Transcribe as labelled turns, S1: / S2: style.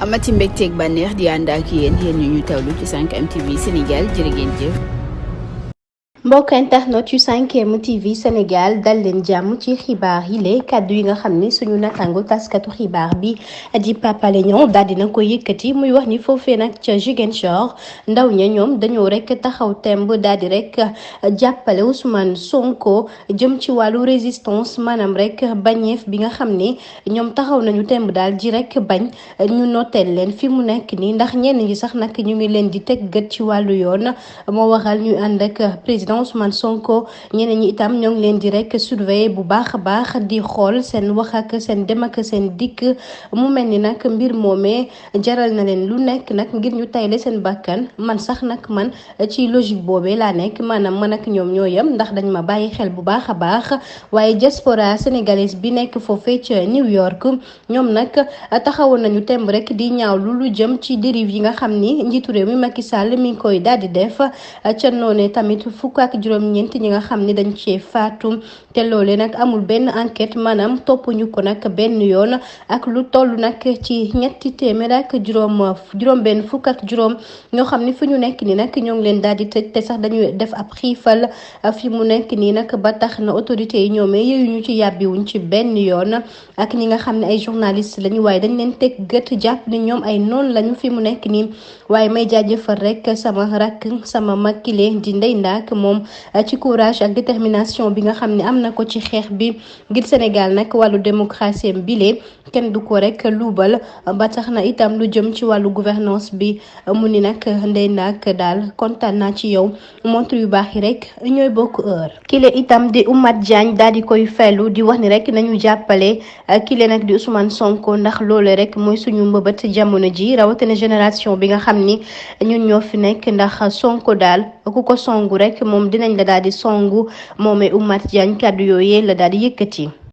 S1: amati mbégteeg bànneex di ànd ak yéen ñu tawlu ci 5M TV Sénégal jërë ngeen jëf.
S2: mbokk internet yu 5M TV Sénégal dal leen jàmm ci xibaar yi lee kàddu yi nga xam ni suñu natango taskatu xibaar bi di Pape Alé Niang daal dina ko yëkkati muy wax ni foofee nag ca Ziguinchor ndaw ña ñoom dañoo rek taxaw temb daal di rek jàppale Ousmane Sonko jëm ci wàllu résistance maanaam rek bañeef bi nga xam ni ñoom taxaw nañu temb daal di rek bañ ñu noteel leen fi mu nekk nii ndax ñenn ñi sax nag ñu ngi leen di teg gët ci wàllu yoon moo waral ñu ànd ak président Ousmane Sonko ñeneen ñi itam ñoo ngi leen di rek surveiller bu baax a baax di xool seen wax ak seen dem ak seen dikk mu mel ni nag mbir moomee jaral na leen lu nekk nag ngir ñu tayle seen bakkan man sax nag man ci logique boobee laa nekk maanaam man ak ñoom ñoo yem ndax dañ ma bàyyi xel bu baax a baax waaye diaspora sénégalaise bi nekk foofee ca New York ñoom nag taxawoon nañu temb rek di ñaaw lu jëm ci dérive yi nga xam ni njiitu réew mi Macky Sall mi ngi koy daal di def ca noone tamit fukk ak juróom-ñeent ñi nga xam ni dañ cee faatu te loole nag amul benn enquête maanaam toppuñu ko nag benn yoon ak lu toll nag ci ñetti téeméer ak juróom benn fukk ak juróom ñoo xam ni fi ñu nekk nii nag ñoo ngi leen daal di tëj te sax dañuy def ab xiifal fi mu nekk nii nag ba tax na autorités yi ñoomee yeyuñu ci yàbbiwuñ ci benn yoon ak ñi nga xam ne ay journalistes lañu waaye dañ leen teg gët jàpp ni ñoom ay noonu lañu fi mu nekk nii waaye may jaajëfal rek sama rakk sama makkile di Ndeye Ndack moom ci courage ak détermination bi nga xam ne am na ko ci xeex bi ngir Sénégal nag wàllu démocratie bile kenn du ko rek luubal ba tax na itam lu jëm ci wàllu gouvernance bi mu ni nag Ndeye Ndack daal kontaan naa ci yow montre yu baax yi rek ñooy bokk heure. kile itam di Oumath Diagne daal di koy fellu di wax ni rek nañu jàppale kile nag di Ousmane Sonko ndax loole rek mooy suñu mbëbët jamono ji rawatina génération bi nga xam ni ñun ñoo fi nekk ndax Sonko daal ku ko songu rek moom dinañ la daal di songu moomee Oumath Diagne kàddu yooyee la daal di yëkkati.